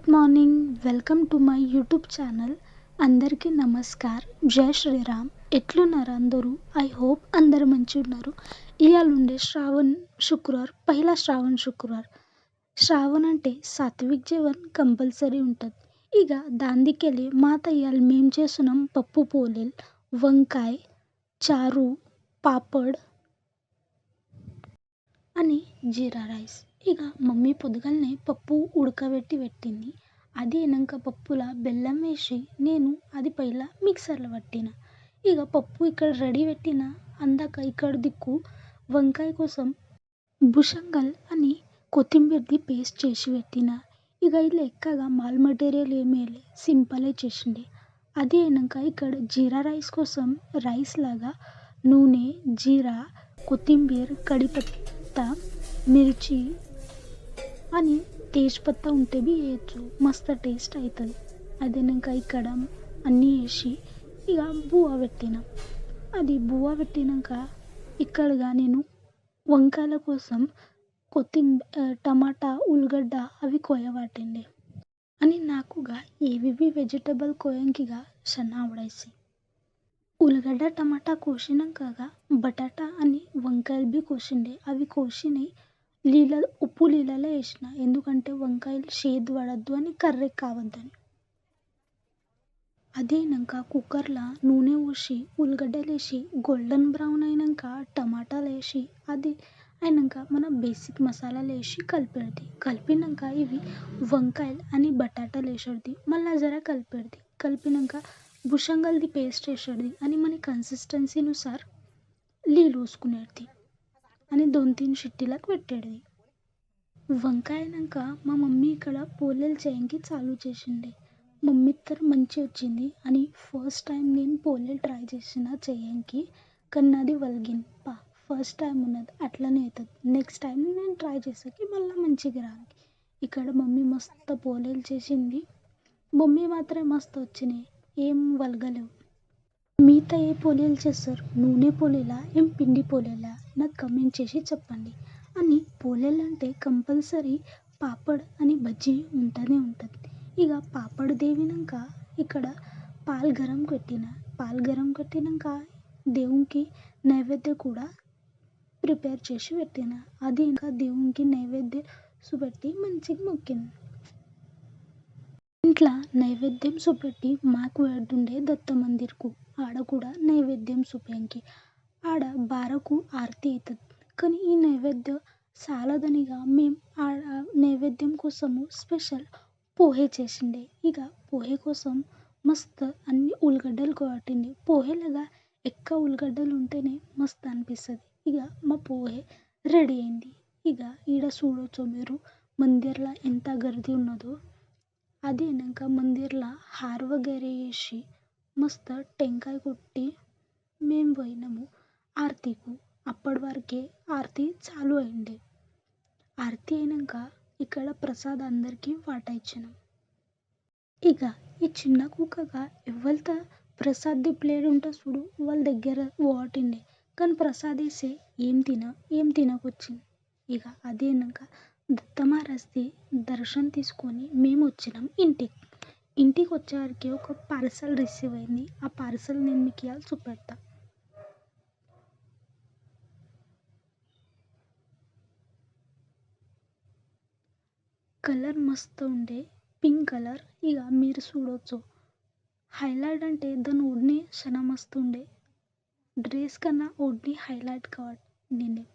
Good morning. Welcome to my YouTube channel. అందరికీ నమస్కార్. జై శ్రీరామ్. ఎట్లున్నారు అందరూ? ఐ హోప్ అందరు మంచిగా ఉన్నారు. ఇవాళ ఉండే पहिला శ్రావణ శుక్రవారం. శ్రావణ అంటే సాత్విక్ జీవన్ కంపల్సరీ ఉంటుంది. ఇక దాందికెళ్ళి మాత ఇవాళ మేము చేస్తున్నాం పప్పు పోలేలు, వంకాయ చారు, పాపడ్ అని జీరా రైస్. ఇక మమ్మీ పొద్దుగాలనే పప్పు ఉడకబెట్టి పెట్టింది. అది అయినాక పప్పులా బెల్లం వేసి నేను అది పైలా మిక్సర్లో పట్టిన. ఇక పప్పు ఇక్కడ రెడీ పెట్టిన. అందాక ఇక్కడ దిక్కు వంకాయ కోసం భుషంగల్ అని కొత్తిమీరది పేస్ట్ చేసి పెట్టిన. ఇక ఇలా ఎక్కగా మాల్ మెటీరియల్ ఏమీ సింపుల్గా చేసిండే. అది అయినాక ఇక్కడ జీరా రైస్ కోసం రైస్ లాగా నూనె, జీరా, కొత్తిమీర, కడిపత్తా, మిర్చి అని తేజ్పత్తా ఉంటే బి వేయచ్చు. మస్తు టేస్ట్ అవుతుంది. అదేనాక ఇక్కడ అన్నీ వేసి ఇక బువ్వ పెట్టిన. అది బువ్వ పెట్టినాక ఇక్కడగా నేను వంకాయల కోసం టమాటా, ఉల్లిగడ్డ అవి కోయబట్టిండే అని నాకుగా ఏవివి వెజిటబుల్ కోయంకిగా సన్నా आवडायचे. ఉల్లిగడ్డ టమాటా కోసినాక బటాటా అని వంకాయలు బి కోసిండే. అవి కోసినాయి ఉప్పు నీళ్ళలో వేసిన. ఎందుకంటే వంకాయలు చేదు పడద్దు అని, కర్రీ కావద్దని. అదైనాక కుక్కర్లో నూనె పోసి ఉల్లిగడ్డలు వేసి గోల్డెన్ బ్రౌన్ అయినాక టమాటాలు వేసి అది అయినాక మన బేసిక్ మసాలాలు వేసి కలిపేది. కలిపినాక ఇవి వంకాయలు అని బటాటాలు వేసేది. మళ్ళీ జర కలిపేది. కలిపినాక భుషంగల్ది పేస్ట్ వేసేది అని మన కన్సిస్టెన్సీనుసార్ నీళ్ళు పోసుకునేది అని 2-3 షిట్టీలకు పెట్టేది. వంకాయ అయినాక మా మమ్మీ ఇక్కడ పోలేలు చేయడానికి చాలు చేసిండే. మమ్మీ ఇద్దరు మంచిగా వచ్చింది అని ఫస్ట్ టైం నేను పోలేలు ట్రై చేసిన చేయడానికి. కానీ నాది వలిగింది. ఫస్ట్ టైం ఉన్నది అట్లనే అవుతుంది. నెక్స్ట్ టైం నేను ట్రై చేసాకి మళ్ళీ మంచిగా రాదు. ఇక్కడ మమ్మీ మస్తు పోలేలు చేసింది. మమ్మీ మాత్రమే మస్తు వచ్చినాయి, ఏం వలగలేవు. మిగతా ఏ పోలేలు చేస్తారు? నూనె పోలేలా, ఏం పిండి పోలేలా? నాకు కమెంట్ చేసి చెప్పండి. అని పోలేలు అంటే కంపల్సరీ పాపడ్ అని బజ్జీ ఉంటూనే ఉంటుంది. ఇక పాపడ్ దేవినాక ఇక్కడ పాలు గరం పెట్టిన. పాలు గరం పెట్టినాక దేవునికి నైవేద్యం కూడా ప్రిపేర్ చేసి పెట్టిన. అది ఇంకా దేవునికి నైవేద్యం చూపెట్టి మంచిగా మొక్కింది. ఇంట్లో నైవేద్యం చూపెట్టి మాకు వెళ్తుండే దత్త మందిర్కు. ఆడ కూడా నైవేద్యం చూపేయంకి ఆడ బారకు ఆరతి అవుతుంది. కానీ ఈ నైవేద్యం చాలదనిగా మేము ఆడ నైవేద్యం కోసము స్పెషల్ పోహే చేసిండే. ఇక పోహే కోసం మస్తు అన్ని ఉల్లిగడ్డలు కొట్టింది. పోహేలాగా ఎక్కువ ఉల్లిగడ్డలు ఉంటేనే మస్తు అనిపిస్తుంది. ఇక మా పోహే రెడీ అయింది. ఇక ఈడ చూడొచ్చు మీరు మందిర్లో ఎంత గర్దీ ఉన్నదో. అది అయినాక మందిర్లో హార్ వగేరే వేసి మస్తు టెంకాయ కొట్టి మేము పోయినాము ఆరతికు. అప్పటి వరకే ఆరతి చాలు అయింది. ఆరతి అయినాక ఇక్కడ ప్రసాద్ అందరికీ వాటా ఇచ్చినాం. ఇక ఈ చిన్న కుక్కగా ఎవరితో ప్రసాద్ది ప్లేట్ ఉంటే చూడు వాళ్ళ దగ్గర వాటిండే. కానీ ప్రసాద్ వేస్తే ఏం తినకొచ్చింది. ఇక అదేనాక దత్త మహారాజ్ది దర్శనం తీసుకొని మేము వచ్చినాం ఇంటికి. ఇంటికి వచ్చేవరకు ఒక పార్సల్ రిసీవ్ అయింది. ఆ పార్సల్ నేను మీకు ఇవాళ చూపెడతా. కలర్ మస్తు ఉండే, పింక్ కలర్. ఇక మీరు చూడొచ్చు హైలైట్ అంటే దాని ఓడ్ని చాలా మస్తు ఉండే. డ్రెస్ కన్నా ఓడ్ని హైలైట్ కాబట్టి నేనే.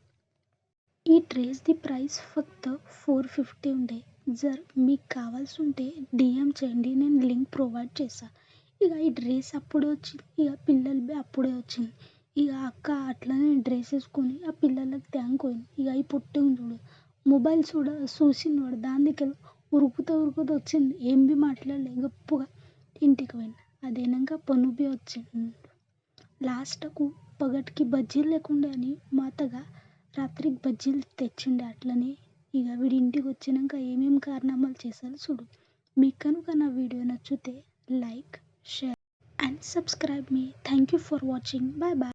ఈ డ్రెస్ది ప్రైస్ ఫక్త్ 450 ఉండే. జర్ మీకు కావాల్సి ఉంటే డిఎం చేయండి, నేను లింక్ ప్రొవైడ్ చేస్తాను. ఇక ఈ డ్రెస్ అప్పుడే వచ్చింది. ఇక పిల్లలు అప్పుడే వచ్చింది. ఇక అక్క అట్లనే డ్రెస్ వేసుకొని ఆ పిల్లలకి థ్యాంక్ పోయింది. ఇక ఈ పొట్టి చూడు మొబైల్ చూసింది వాడు. దానికి ఉరుకుతూ వచ్చింది. ఏం బి మాట్లాడలే, గప్పుగా ఇంటికి పోయింది. అదేనాక పను బి వచ్చింది. లాస్ట్కు పగటికి బజ్జీలు లేకుండే అని మాతగా రాత్రికి బజ్జీలు తెచ్చిండే అట్లనే. ఇక వీడి ఇంటికి వచ్చినాక ఏమేమి కారణాలు చేశారో చూడు. మీకు కనుక నా వీడియో నచ్చితే లైక్, షేర్ అండ్ సబ్స్క్రైబ్ మీ. Thank you for watching. Bye bye.